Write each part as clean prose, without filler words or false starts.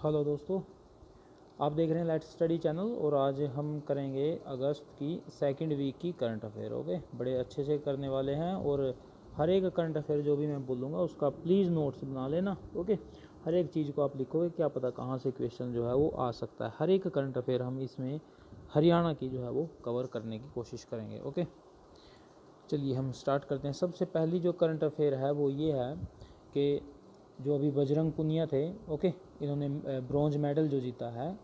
Hello दोस्तों, आप देख रहे हैं लेट्स स्टडी चैनल और आज हम करेंगे अगस्त की सेकंड वीक की करंट अफेयर। ओके, बड़े अच्छे से करने वाले हैं और हर एक करंट अफेयर जो भी मैं बोलूँगा उसका प्लीज़ नोट्स बना लेना। ओके, हर एक चीज़ को आप लिखोगे, क्या पता कहाँ से क्वेश्चन जो है वो आ सकता है। हर एक करंट अफेयर हम इसमें हरियाणा की जो है वो कवर करने की कोशिश करेंगे। ओके, चलिए हम स्टार्ट करते हैं। सबसे पहली जो करंट अफेयर है वो ये है कि जो अभी बजरंग पुनिया थे, ओके, इन्होंने ब्रॉन्ज मेडल जो जीता है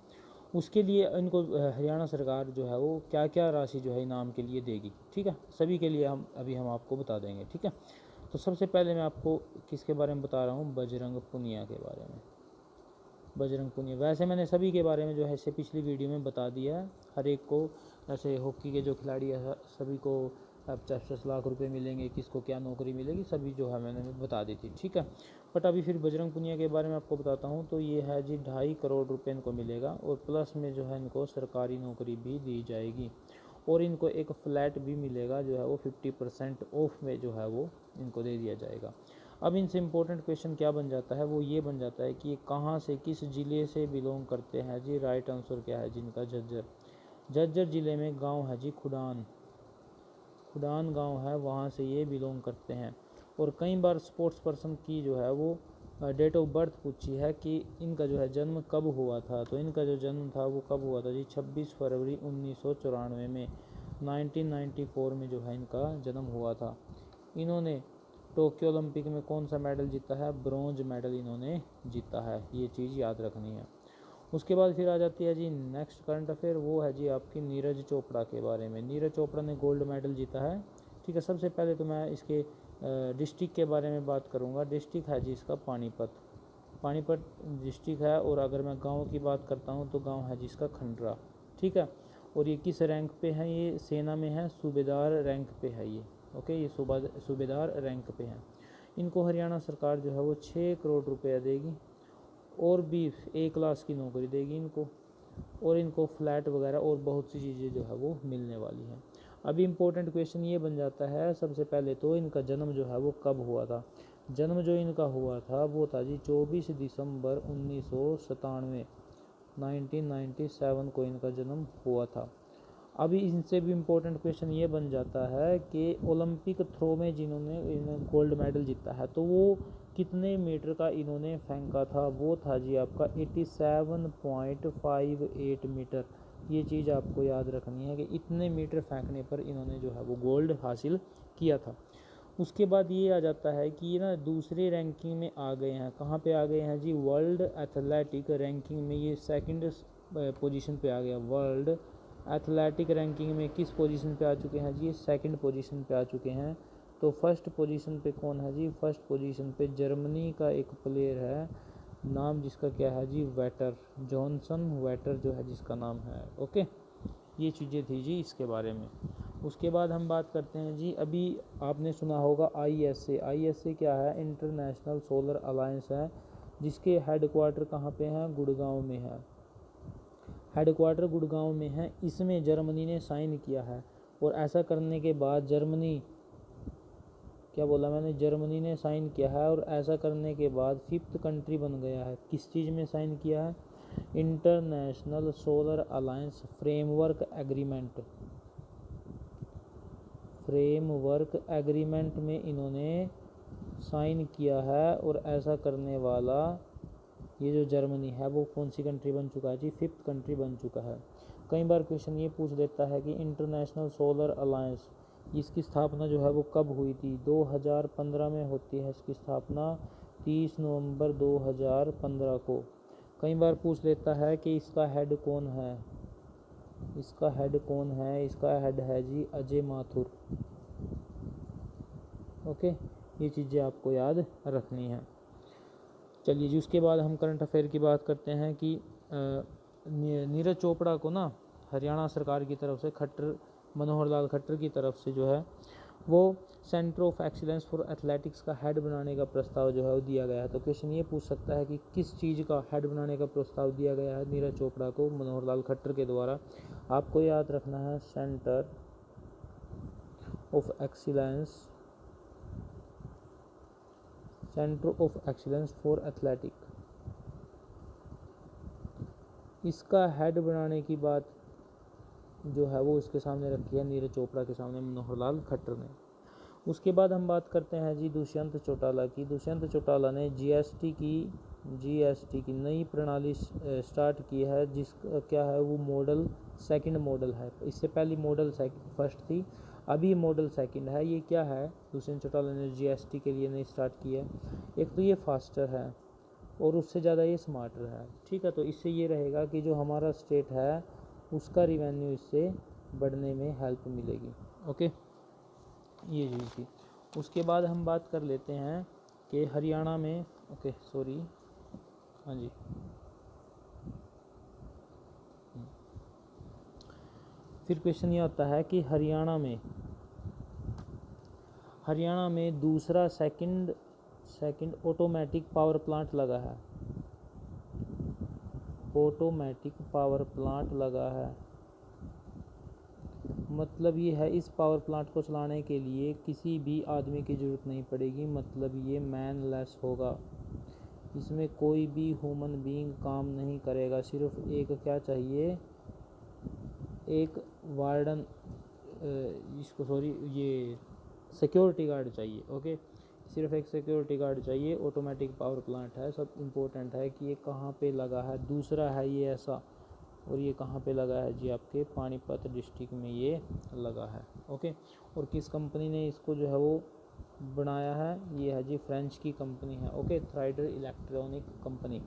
उसके लिए इनको हरियाणा सरकार जो है वो क्या क्या राशि जो है इनाम के लिए देगी। ठीक है, सभी के लिए हम आपको बता देंगे। ठीक है, तो सबसे पहले मैं आपको किसके बारे में बता रहा हूँ, बजरंग पुनिया के बारे में। बजरंग पुनिया, वैसे मैंने सभी के बारे में जो है इससे पिछली वीडियो में बता दिया है। हर एक को, जैसे हॉकी के जो खिलाड़ी है सभी को 50 लाख रुपए मिलेंगे, किसको क्या नौकरी मिलेगी, सभी जो है मैंने बता दी थी। ठीक है, बट अभी फिर बजरंग पुनिया के बारे में आपको बताता हूँ। तो ये है जी 2.5 करोड़ रुपए इनको मिलेगा और प्लस में जो है इनको सरकारी नौकरी भी दी जाएगी और इनको एक फ्लैट भी मिलेगा जो है वो 50% ऑफ में जो है वो इनको दे दिया जाएगा। अब इनसे इम्पोर्टेंट क्वेश्चन क्या बन जाता है, वो ये बन जाता है कि कहाँ से, किस ज़िले से बिलोंग करते हैं जी। राइट आंसर क्या है जिनका, झज्जर ज़िले में गांव है जी खुडान गांव है, वहाँ से ये बिलोंग करते हैं। और कई बार स्पोर्ट्स पर्सन की जो है वो डेट ऑफ बर्थ पूछी है कि इनका जो है जन्म कब हुआ था। तो इनका जो जन्म था वो कब हुआ था जी, 26 फरवरी 1994 में, 1994 में जो है इनका जन्म हुआ था। इन्होंने टोक्यो ओलंपिक में कौन सा मेडल जीता है, ब्रॉन्ज मेडल इन्होंने जीता है, ये चीज़ याद रखनी है। उसके बाद फिर आ जाती है जी नेक्स्ट करंट अफेयर, वो है जी आपकी नीरज चोपड़ा के बारे में। नीरज चोपड़ा ने गोल्ड मेडल जीता है। ठीक है, सबसे पहले तो मैं इसके डिस्ट्रिक्ट के बारे में बात करूंगा। डिस्ट्रिक्ट है जी इसका पानीपत डिस्ट्रिक्ट है। और अगर मैं गांव की बात करता हूं तो गांव है जिसका खंडरा। ठीक है, और ये किस रैंक पे है, ये सेना में है, सूबेदार रैंक पे है ये। ओके, ये सूबेदार रैंक पे है। इनको हरियाणा सरकार जो है वो 6 करोड़ रुपया देगी और भी A क्लास की नौकरी देगी इनको, और इनको फ्लैट वगैरह और बहुत सी चीज़ें जो है वो मिलने वाली हैं। अभी इम्पोर्टेंट क्वेश्चन ये बन जाता है, सबसे पहले तो इनका जन्म जो है वो कब हुआ था। जन्म जो इनका हुआ था वो था जी 24 दिसंबर 1997, 1997 को इनका जन्म हुआ था। अभी इनसे भी इम्पोर्टेंट क्वेश्चन ये बन जाता है कि ओलंपिक थ्रो में जिन्होंने गोल्ड मेडल जीता है तो वो कितने मीटर का इन्होंने फेंका था। वो था जी आपका 87.58 मीटर। ये चीज़ आपको याद रखनी है कि इतने मीटर फेंकने पर इन्होंने जो है वो गोल्ड हासिल किया था। उसके बाद ये आ जाता है कि ये ना दूसरे रैंकिंग में आ गए हैं। कहाँ पे आ गए हैं जी, वर्ल्ड एथलेटिक रैंकिंग में ये सेकंड पोजीशन पे आ गया। वर्ल्ड एथलेटिक रैंकिंग में किस पोजीशन पे आ चुके हैं जी, ये सेकंड पोजीशन पे आ चुके हैं। तो फर्स्ट पोजीशन पे कौन है जी, फर्स्ट पोजीशन पे जर्मनी का एक प्लेयर है, नाम जिसका क्या है जी, वेटर, जॉनसन वेटर जो है जिसका नाम है। ओके, ये चीज़ें थी जी इसके बारे में। उसके बाद हम बात करते हैं जी, अभी आपने सुना होगा ISA क्या है, इंटरनेशनल सोलर अलायंस है, जिसके हेडक्वार्टर कहाँ पे हैं, गुड़गांव में है। हेडक्वार्टर गुड़गांव में है। इसमें जर्मनी ने साइन किया है और ऐसा करने के बाद जर्मनी, क्या बोला मैंने, जर्मनी ने साइन किया है और ऐसा करने के बाद 5th कंट्री बन गया है। किस चीज़ में साइन किया है, international solar alliance framework agreement में इन्होंने साइन किया है। और ऐसा करने वाला ये जो जर्मनी है वो कौन सी कंट्री बन चुका है जी, 5th कंट्री बन चुका है। कई बार क्वेश्चन ये पूछ देता है कि इंटरनेशनल सोलर अलायंस, इसकी स्थापना जो है वो कब हुई थी, 2015 में होती है इसकी स्थापना, 30 नवंबर 2015 को। कई बार पूछ लेता है कि इसका हेड कौन है, इसका हेड है जी अजय माथुर। ओके, ये चीज़ें आपको याद रखनी है। चलिए जी, उसके बाद हम करंट अफेयर की बात करते हैं कि नीरज चोपड़ा को ना हरियाणा सरकार की तरफ से मनोहर लाल खट्टर की तरफ से जो है वो centre of excellence for athletics का हेड बनाने का प्रस्ताव जो है वो दिया गया है। तो क्वेश्चन ये पूछ सकता है कि किस चीज़ का हेड बनाने का प्रस्ताव दिया गया है नीरज चोपड़ा को मनोहर लाल खट्टर के द्वारा। आपको याद रखना है centre of excellence for athletic. इसका हेड बनाने की बात जो है वो इसके सामने रखी है नीरज चोपड़ा के सामने मनोहर लाल खट्टर ने। उसके बाद हम बात करते हैं जी दुष्यंत चौटाला की। दुष्यंत चौटाला ने जीएसटी की नई प्रणाली स्टार्ट की है, जिसका क्या है वो मॉडल सेकंड मॉडल है। इससे पहली मॉडल फर्स्ट थी, अभी मॉडल सेकंड है। ये क्या है दुष्यंत चौटाला ने जीएसटी के लिए नई स्टार्ट की है। एक तो ये फास्टर है और उससे ज़्यादा ये स्मार्टर है, ठीक है। तो इससे ये रहेगा कि जो हमारा स्टेट है उसका रिवेन्यू इससे बढ़ने में हेल्प मिलेगी। ओके, ये चीज़ थी। उसके बाद हम बात कर लेते हैं कि हरियाणा में, ओके सॉरी, हाँ जी, फिर क्वेश्चन ये आता है कि हरियाणा में दूसरा सेकंड ऑटोमेटिक पावर प्लांट लगा है। ऑटोमेटिक पावर प्लांट लगा है, मतलब ये है इस पावर प्लांट को चलाने के लिए किसी भी आदमी की ज़रूरत नहीं पड़ेगी, मतलब ये मैनलेस होगा। इसमें कोई भी ह्यूमन बीइंग काम नहीं करेगा, सिर्फ एक क्या चाहिए, एक वार्डन, इसको सॉरी ये सिक्योरिटी गार्ड चाहिए। ओके, सिर्फ एक सिक्योरिटी गार्ड चाहिए। ऑटोमेटिक पावर प्लांट है, सब इम्पोर्टेंट है कि ये कहाँ पे लगा है। दूसरा है ये ऐसा, और ये कहाँ पे लगा है जी, आपके पानीपत डिस्ट्रिक्ट में ये लगा है। ओके, और किस कंपनी ने इसको जो है वो बनाया है, ये है जी फ्रेंच की कंपनी है। ओके, थ्राइडर इलेक्ट्रॉनिक कंपनी।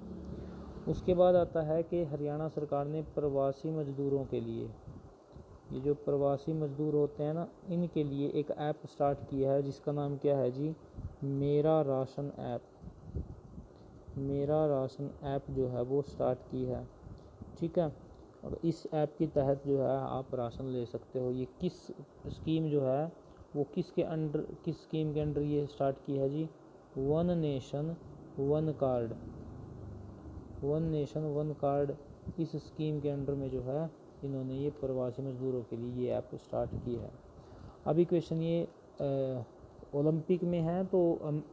उसके बाद आता है कि हरियाणा सरकार ने प्रवासी मजदूरों के लिए, ये जो प्रवासी मजदूर होते हैं ना, इनके लिए एक ऐप स्टार्ट किया है जिसका नाम क्या है जी, मेरा राशन ऐप। मेरा राशन ऐप जो है वो स्टार्ट की है, ठीक है। और इस ऐप के तहत जो है आप राशन ले सकते हो। ये किस स्कीम जो है वो किस स्कीम के अंडर ये स्टार्ट की है जी, one nation one card. One nation one card, इस स्कीम के अंडर में जो है इन्होंने ये प्रवासी मजदूरों के लिए ये ऐप स्टार्ट की है। अभी क्वेश्चन ये ओलंपिक में है, तो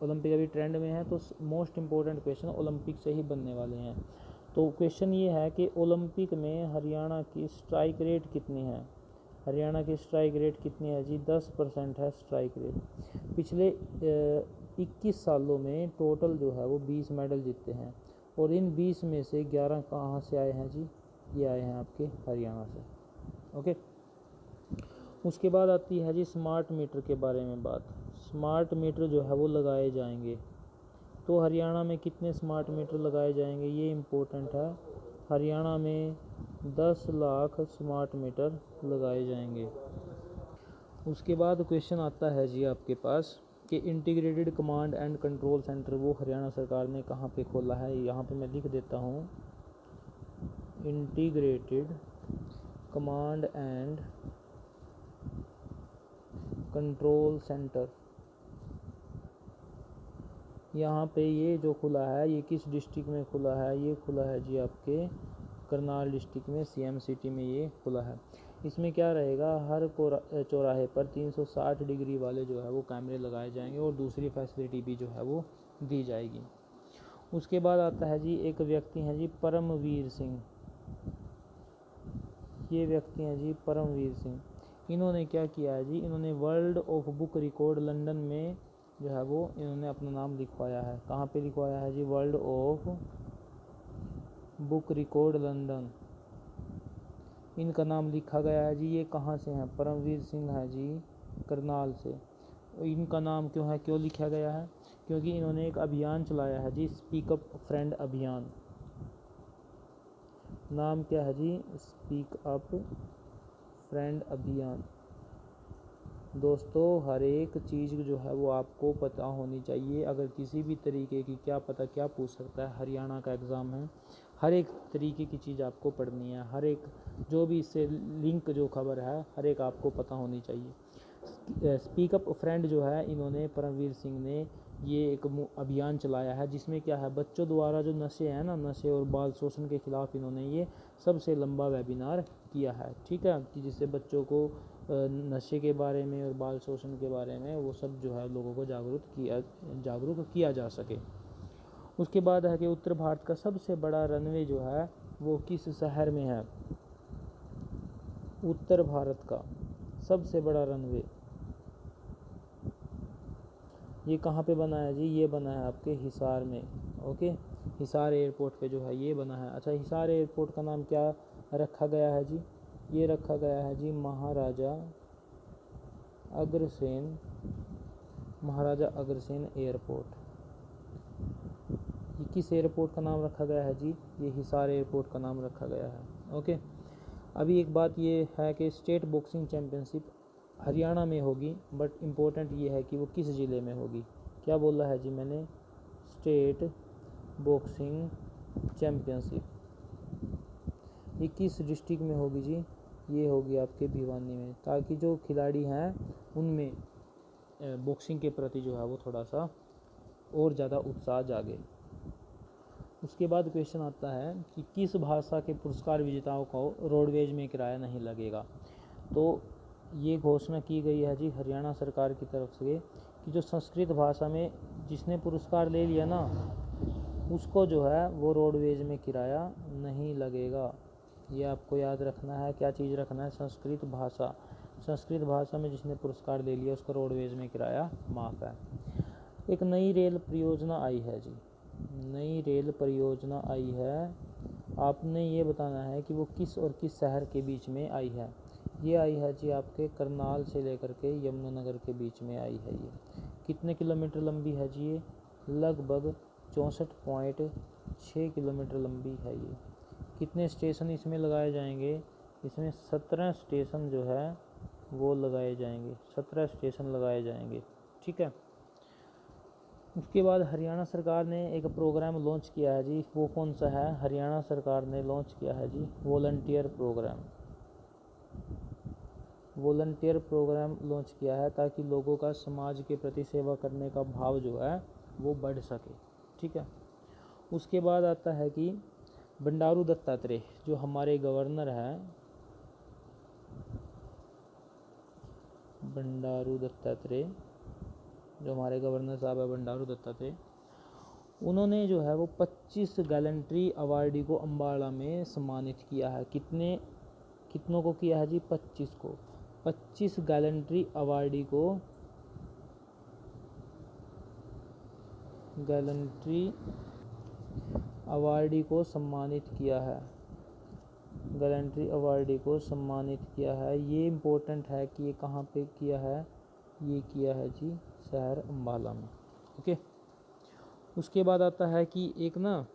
ओलंपिक अभी ट्रेंड में है, तो मोस्ट इम्पोर्टेंट क्वेश्चन ओलंपिक से ही बनने वाले हैं। तो क्वेश्चन ये है कि ओलंपिक में हरियाणा की स्ट्राइक रेट कितनी है। हरियाणा की स्ट्राइक रेट कितनी है जी, 10% है स्ट्राइक रेट। पिछले 21 सालों में टोटल जो है वो 20 मेडल जीते हैं, और इन 20 में से 11 कहाँ से आए हैं जी, ये आए हैं आपके हरियाणा से। ओके, उसके बाद आती है जी स्मार्ट मीटर के बारे में बात। स्मार्ट मीटर जो है वो लगाए जाएंगे, तो हरियाणा में कितने स्मार्ट मीटर लगाए जाएंगे ये इम्पोर्टेंट है। हरियाणा में 10 लाख स्मार्ट मीटर लगाए जाएंगे। उसके बाद क्वेश्चन आता है जी आपके पास कि integrated command and control centre वो हरियाणा सरकार ने कहाँ पे खोला है। यहाँ पे मैं लिख देता हूँ, integrated command and control centre. यहाँ पे ये जो खुला है ये किस डिस्ट्रिक्ट में खुला है, ये खुला है जी आपके करनाल डिस्ट्रिक्ट में, सीएम सिटी में ये खुला है। इसमें क्या रहेगा, हर चौराहे पर 360 डिग्री वाले जो है वो कैमरे लगाए जाएंगे, और दूसरी फैसिलिटी भी जो है वो दी जाएगी। उसके बाद आता है जी एक व्यक्ति हैं जी परमवीर सिंह। ये व्यक्ति हैं जी परमवीर सिंह। इन्होंने क्या किया है जी, इन्होंने world of book record London में जो है वो इन्होंने अपना नाम लिखवाया है। कहाँ पे लिखवाया है जी, world of book record London, इनका नाम लिखा गया है जी। ये कहाँ से हैं, परमवीर सिंह है जी करनाल से। इनका नाम क्यों है, क्यों लिखा गया है, क्योंकि इन्होंने एक अभियान चलाया है जी, स्पीक अप फ्रेंड अभियान। नाम क्या है जी, स्पीक अप फ्रेंड अभियान। दोस्तों हर एक चीज़ जो है वो आपको पता होनी चाहिए। अगर किसी भी तरीके की क्या पता क्या पूछ सकता है, हरियाणा का एग्ज़ाम है, हर एक तरीके की चीज़ आपको पढ़नी है। हर एक जो भी इससे लिंक जो खबर है हर एक आपको पता होनी चाहिए। स्पीक अप फ्रेंड जो है इन्होंने परमवीर सिंह ने ये एक अभियान चलाया है, जिसमें क्या है बच्चों द्वारा जो नशे हैं ना, नशे और बाल शोषण के खिलाफ इन्होंने ये सबसे लंबा वेबिनार किया है, ठीक है, कि जिससे बच्चों को नशे के बारे में और बाल शोषण के बारे में वो सब जो है लोगों को जागरूक किया जा सके। उसके बाद है कि उत्तर भारत का सबसे बड़ा रनवे जो है वो किस शहर में है? उत्तर भारत का सबसे बड़ा रनवे ये कहाँ पे बना है जी? ये बना है आपके हिसार में। ओके, हिसार एयरपोर्ट पे जो है ये बना है। अच्छा, हिसार एयरपोर्ट का नाम क्या रखा गया है जी? ये रखा गया है जी महाराजा अग्रसेन एयरपोर्ट। ये किस एयरपोर्ट का नाम रखा गया है जी? ये हिसार एयरपोर्ट का नाम रखा गया है। ओके, अभी एक बात ये है कि स्टेट बॉक्सिंग चैम्पियनशिप हरियाणा में होगी, बट इम्पोर्टेंट ये है कि वो किस ज़िले में होगी। क्या बोला है जी मैंने? स्टेट बॉक्सिंग चैम्पियनशिप ये किस डिस्ट्रिक्ट में होगी जी? ये होगी आपके भिवानी में, ताकि जो खिलाड़ी हैं उनमें बॉक्सिंग के प्रति जो है वो थोड़ा सा और ज़्यादा उत्साह जागे। उसके बाद क्वेश्चन आता है कि किस भाषा के पुरस्कार विजेताओं को रोडवेज में किराया नहीं लगेगा। तो ये घोषणा की गई है जी हरियाणा सरकार की तरफ से कि जो संस्कृत भाषा में जिसने पुरस्कार ले लिया ना उसको जो है वो रोडवेज में किराया नहीं लगेगा। ये आपको याद रखना है। क्या चीज़ रखना है? संस्कृत भाषा। संस्कृत भाषा में जिसने पुरस्कार ले लिया उसको रोडवेज में किराया माफ़ है। एक नई रेल परियोजना आई है जी, नई रेल परियोजना आई है। आपने ये बताना है कि वो किस और किस शहर के बीच में आई है। ये आई है जी आपके करनाल से लेकर के यमुनानगर के बीच में आई है। ये कितने किलोमीटर लंबी है जी? ये लगभग 64.6 किलोमीटर लंबी है। ये कितने स्टेशन इसमें लगाए जाएंगे? इसमें 17 स्टेशन जो है वो लगाए जाएंगे, 17 स्टेशन लगाए जाएंगे। ठीक है। उसके बाद हरियाणा सरकार ने एक प्रोग्राम लॉन्च किया है जी, वो कौन सा है? हरियाणा सरकार ने लॉन्च किया है जी volunteer programme. Volunteer programme launch किया है ताकि लोगों का समाज के प्रति सेवा करने का भाव जो है वो बढ़ सके। ठीक है। उसके बाद आता है कि बंडारू दत्तात्रेय जो हमारे गवर्नर हैं, बंडारू दत्तात्रेय जो हमारे गवर्नर साहब है बंडारू दत्तात्रेय, उन्होंने जो है वो 25 गैलेंट्री अवार्डी को अम्बाला में सम्मानित किया है। कितनों को किया है जी? 25 को। 25 गैलेंट्री अवार्डी को, गैलेंट्री अवार्डी को सम्मानित किया है। गैलेंट्री अवार्डी को सम्मानित किया है। ये इम्पोर्टेंट है कि ये कहाँ पे किया है? ये किया है जी शहर अम्बाला में। ओके। उसके बाद आता है कि एक ना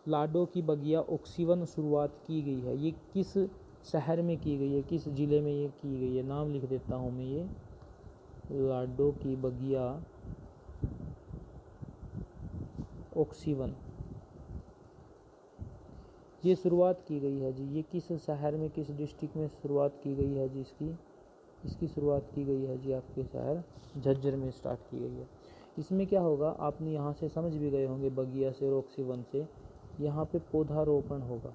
लाडो की बगिया ऑक्सीवन शुरुआत की गई है। ये किस शहर में की गई है? किस ज़िले में ये की गई है? नाम लिख देता हूँ मैं। ये लाडो की बगिया ऑक्सीवन ये शुरुआत की गई है जी। ये किस शहर में, किस डिस्ट्रिक्ट में शुरुआत की गई है जी? इसकी शुरुआत की गई है जी आपके शहर झज्जर में स्टार्ट की गई है। इसमें क्या होगा, आपने यहाँ से समझ भी गए होंगे बगिया से और ऑक्सीवन से, यहाँ पे पौधारोपण होगा।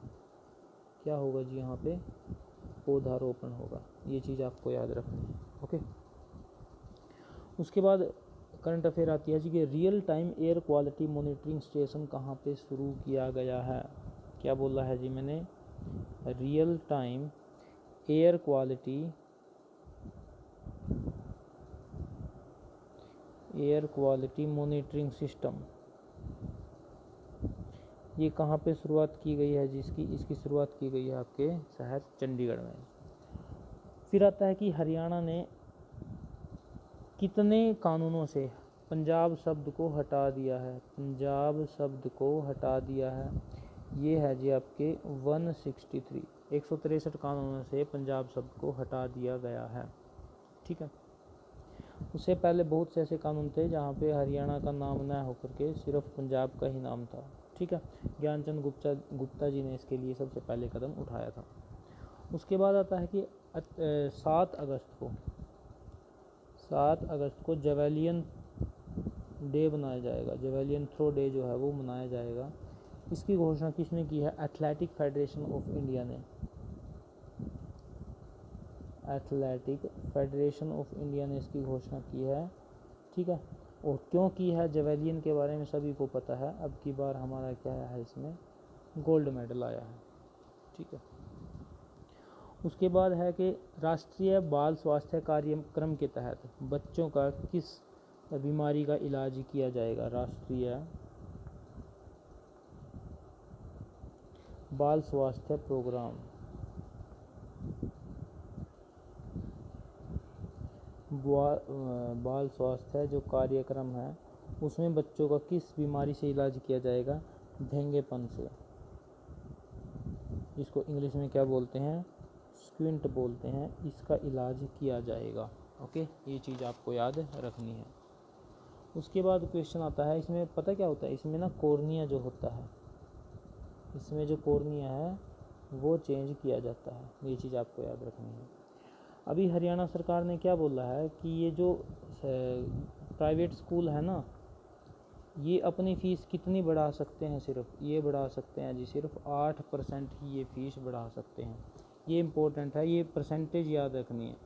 क्या होगा जी? यहाँ पे पौधारोपण होगा। ये चीज़ आपको याद रखनी है। ओके। उसके बाद करंट अफेयर आती है जी कि real time air quality monitoring station कहाँ पे शुरू किया गया है? क्या बोला है जी मैंने? Real time air quality monitoring system ये कहाँ पे शुरुआत की गई है जिसकी? इसकी शुरुआत की गई है आपके शहर चंडीगढ़ में। फिर आता है कि हरियाणा ने कितने कानूनों से पंजाब शब्द को हटा दिया है? पंजाब शब्द को हटा दिया है। ये है जी आपके 163 163 कानूनों से पंजाब शब्द को हटा दिया गया है। ठीक है। उससे पहले बहुत से ऐसे कानून थे जहाँ पे हरियाणा का नाम न होकर के सिर्फ पंजाब का ही नाम था। ठीक है। ज्ञानचंद गुप्ता जी ने इसके लिए सबसे पहले कदम उठाया था। उसके बाद आता है कि 7 अगस्त को जेवेलियन डे मनाया जाएगा। जेवेलियन थ्रो डे जो है वो मनाया जाएगा। इसकी घोषणा किसने की है? एथलेटिक फेडरेशन ऑफ इंडिया ने। एथलेटिक फेडरेशन ऑफ इंडिया ने इसकी घोषणा की है। ठीक है। और क्यों की है जेवेलियन के बारे में सभी को पता है। अब की बार हमारा क्या है, इसमें गोल्ड मेडल आया है, ठीक है। उसके बाद है कि राष्ट्रीय बाल स्वास्थ्य कार्यक्रम के तहत बच्चों का किस बीमारी का इलाज किया जाएगा। राष्ट्रीय बाल स्वास्थ्य प्रोग्राम, बाल स्वास्थ्य जो कार्यक्रम है उसमें बच्चों का किस बीमारी से इलाज किया जाएगा, धेंगेपन से, जिसको इंग्लिश में क्या बोलते हैं, स्क्विंट बोलते हैं, इसका इलाज किया जाएगा। ओके, ये चीज़ आपको याद रखनी है। उसके बाद क्वेश्चन आता है, इसमें पता क्या होता है, इसमें ना कॉर्निया जो होता है, इसमें जो कॉर्निया है वो चेंज किया जाता है, ये चीज़ आपको याद रखनी है। अभी हरियाणा सरकार ने क्या बोला है कि ये जो प्राइवेट स्कूल है ना, ये अपनी फ़ीस कितनी बढ़ा सकते हैं, सिर्फ ये बढ़ा सकते हैं जी, सिर्फ 8% ही ये फ़ीस बढ़ा सकते हैं। ये इम्पोर्टेंट है, ये परसेंटेज याद रखनी है,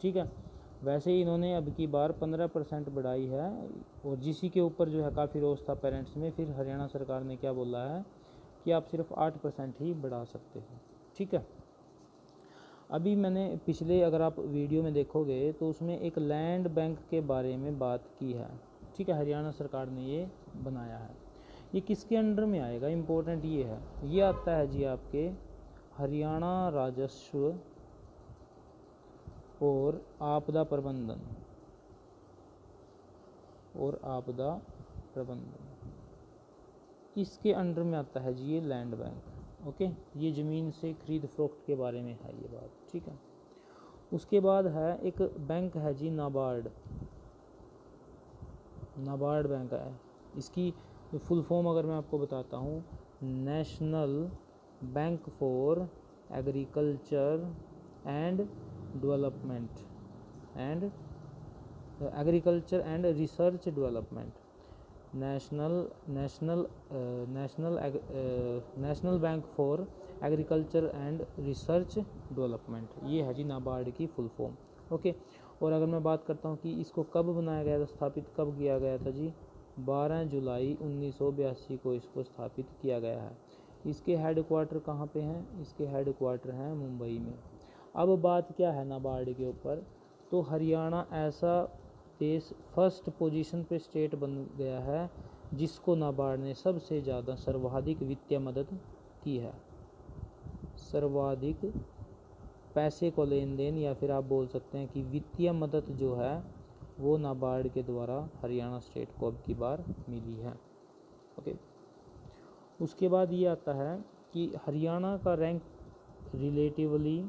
ठीक है। वैसे इन्होंने अब की बार 15% बढ़ाई है, और जिसी के ऊपर जो है काफ़ी रोष था पेरेंट्स में, फिर हरियाणा सरकार ने क्या बोला है कि आप सिर्फ 8% ही बढ़ा सकते हो, ठीक है। अभी मैंने पिछले, अगर आप वीडियो में देखोगे तो उसमें एक लैंड बैंक के बारे में बात की है, ठीक है। हरियाणा सरकार ने ये बनाया है, ये किसके अंडर में आएगा, इम्पोर्टेंट ये है, ये आता है जी आपके हरियाणा राजस्व और आपदा प्रबंधन, और आपदा प्रबंधन, इसके अंडर में आता है जी ये लैंड बैंक। ओके, ये ज़मीन से खरीद फरोख्त के बारे में है ये बात, ठीक है। उसके बाद है एक बैंक है जी नाबार्ड, नाबार्ड बैंक है, इसकी फुल फॉर्म अगर मैं आपको बताता हूँ, national bank for agriculture and development and agriculture and research development, national bank for agriculture and research development, ये है जी नाबार्ड की फुल फॉर्म। ओके, और अगर मैं बात करता हूँ कि इसको कब बनाया गया था, स्थापित कब किया गया था जी, 12 जुलाई 1982 को इसको स्थापित किया गया है। इसके हेडक्वार्टर कहाँ पे हैं, इसके हेडक्वार्टर हैं मुंबई में। अब बात क्या है नाबार्ड के ऊपर, तो हरियाणा ऐसा देश फर्स्ट पोजीशन पे स्टेट बन गया है जिसको नाबार्ड ने सबसे ज़्यादा सर्वाधिक वित्तीय मदद की है, सर्वाधिक पैसे को लेन देन, या फिर आप बोल सकते हैं कि वित्तीय मदद जो है वो नाबार्ड के द्वारा हरियाणा स्टेट को अब की बार मिली है। ओके, उसके बाद ये आता है कि हरियाणा का रैंक रिलेटिवली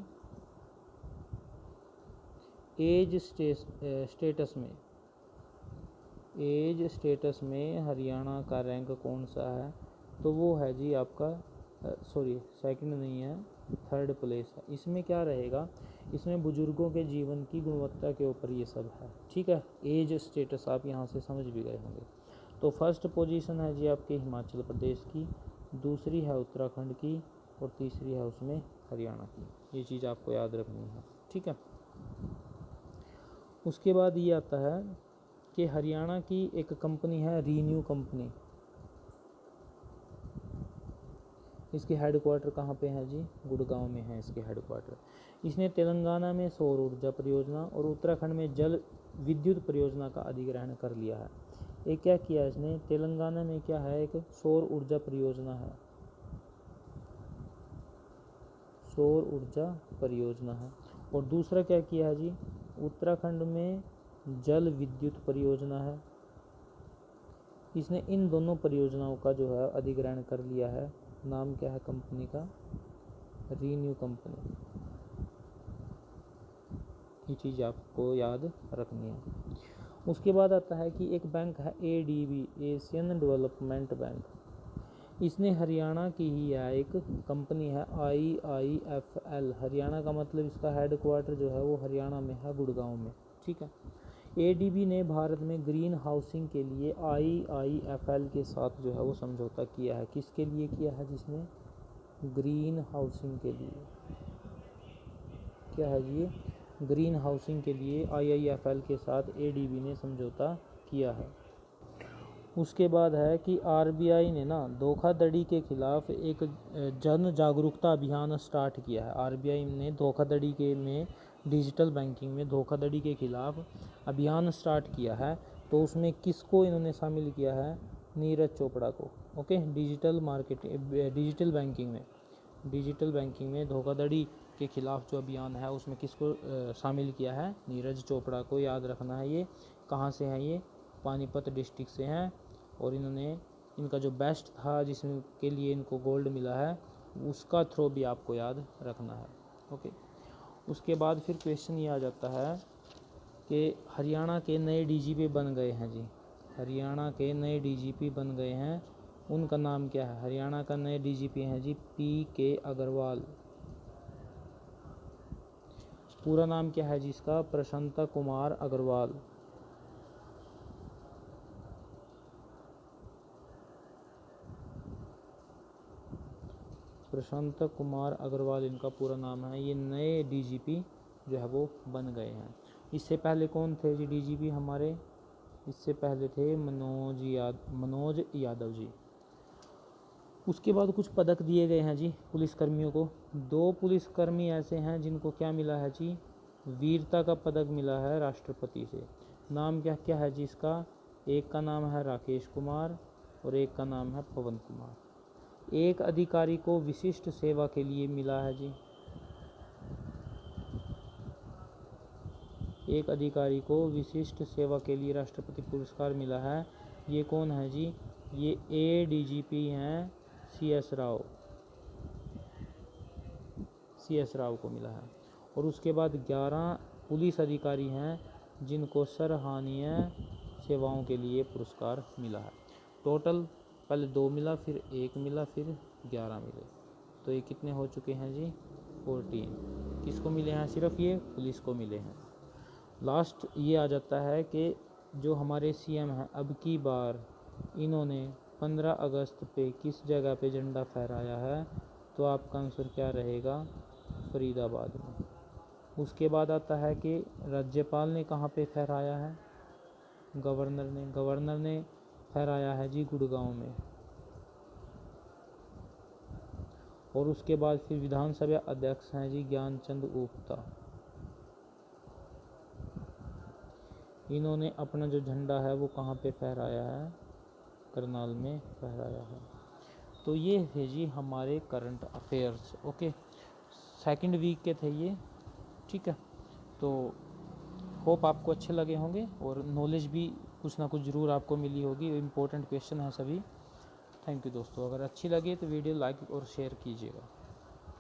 एज स्टेटस में हरियाणा का रैंक कौन सा है, तो वो है जी आपका सेकंड नहीं है, थर्ड प्लेस है। इसमें क्या रहेगा, इसमें बुजुर्गों के जीवन की गुणवत्ता के ऊपर ये सब है, ठीक है। एज स्टेटस आप यहाँ से समझ भी गए होंगे। तो फर्स्ट पोजीशन है जी आपके हिमाचल प्रदेश की, दूसरी है उत्तराखंड की, और तीसरी है उसमें हरियाणा की। ये चीज़ आपको याद रखनी है, ठीक है। उसके बाद ये आता है कि हरियाणा की एक कंपनी है रीन्यू कंपनी, इसके हेडक्वार्टर कहाँ पे है जी, गुड़गांव में है इसके हेडक्वार्टर। इसने तेलंगाना में सौर ऊर्जा परियोजना और उत्तराखंड में जल विद्युत परियोजना का अधिग्रहण कर लिया है। एक क्या किया इसने, तेलंगाना में क्या है, एक सौर ऊर्जा परियोजना है, सौर ऊर्जा परियोजना है, और दूसरा क्या किया है जी, उत्तराखंड में जल विद्युत परियोजना है। इसने इन दोनों परियोजनाओं का जो है अधिग्रहण कर लिया है। नाम क्या है कंपनी का, रीन्यू कंपनी। ये चीज़ आपको याद रखनी है। उसके बाद आता है कि एक बैंक है ADB, एशियन डेवलपमेंट बैंक, इसने हरियाणा की ही है, एक कंपनी है IIFL, हरियाणा का मतलब इसका हेडक्वार्टर जो है वो हरियाणा में है, गुड़गांव में, ठीक है। ADB ने भारत में ग्रीन हाउसिंग के लिए IIFL के साथ जो है वो समझौता किया है। किसके लिए किया है, जिसने ग्रीन हाउसिंग के लिए, क्या है जी, ग्रीन हाउसिंग के लिए IIFL के साथ ADB ने समझौता किया है। उसके बाद है कि आरबीआई ने ना धोखाधड़ी के खिलाफ एक जन जागरूकता अभियान स्टार्ट किया है। आरबीआई ने धोखाधड़ी के में डिजिटल बैंकिंग में धोखाधड़ी के खिलाफ अभियान स्टार्ट किया है। तो उसमें किसको इन्होंने शामिल किया है? नीरज चोपड़ा को। ओके, डिजिटल बैंकिंग में धोखाधड़ी के खिलाफ जो अभियान है उसमें किसको शामिल किया है? नीरज चोपड़ा को। याद रखना है। ये कहाँ से हैं? ये पानीपत डिस्ट्रिक्ट से हैं। और इनका जो बेस्ट था जिसमें के लिए इनको गोल्ड मिला है, उसका थ्रो भी आपको याद रखना है। ओके, उसके बाद फिर क्वेश्चन ये आ जाता है कि हरियाणा के नए डीजीपी बन गए हैं जी। हरियाणा के नए डीजीपी बन गए हैं, उनका नाम क्या है? हरियाणा का नए डीजीपी हैं जी PK अग्रवाल। पूरा नाम क्या है जी इसका? प्रशांत कुमार अग्रवाल। प्रशांत कुमार अग्रवाल इनका पूरा नाम है। ये नए डीजीपी जो है वो बन गए हैं। इससे पहले कौन थे जी डीजीपी हमारे? इससे पहले थे मनोज यादव जी। उसके बाद कुछ पदक दिए गए हैं जी पुलिसकर्मियों को। 2 पुलिसकर्मी ऐसे हैं जिनको क्या मिला है जी? वीरता का पदक मिला है राष्ट्रपति से। नाम क्या क्या है जी इसका? एक का नाम है राकेश कुमार और एक का नाम है पवन कुमार। एक अधिकारी को विशिष्ट सेवा के लिए मिला है जी। एक अधिकारी को विशिष्ट सेवा के लिए राष्ट्रपति पुरस्कार मिला है। ये कौन है जी? ये ADGP हैं CS राव को मिला है। और उसके बाद 11 पुलिस अधिकारी हैं जिनको सराहनीय सेवाओं के लिए पुरस्कार मिला है। टोटल पहले 2 मिला, फिर 1 मिला, फिर 11 मिले। तो ये कितने हो चुके हैं जी? 14। किसको मिले हैं? सिर्फ ये पुलिस को मिले हैं। लास्ट ये आ जाता है कि जो हमारे CM हैं अब की बार इन्होंने 15 अगस्त पे किस जगह पे झंडा फहराया है? तो आपका आंसर क्या रहेगा? फरीदाबाद में। उसके बाद आता है कि राज्यपाल ने कहाँ पे फहराया है? गवर्नर ने फहराया है जी गुड़गांव में। और उसके बाद फिर विधानसभा अध्यक्ष हैं जी ज्ञानचंद गुप्ता। इन्होंने अपना जो झंडा है वो कहाँ पे फहराया है? करनाल में फहराया है। तो ये है जी हमारे current affairs. Okay, second week के थे ये। ठीक है, तो होप आपको अच्छे लगे होंगे और नॉलेज भी कुछ ना कुछ ज़रूर आपको मिली होगी। इम्पोर्टेंट क्वेश्चन है सभी। थैंक यू दोस्तों। अगर अच्छी लगे तो वीडियो लाइक और शेयर कीजिएगा।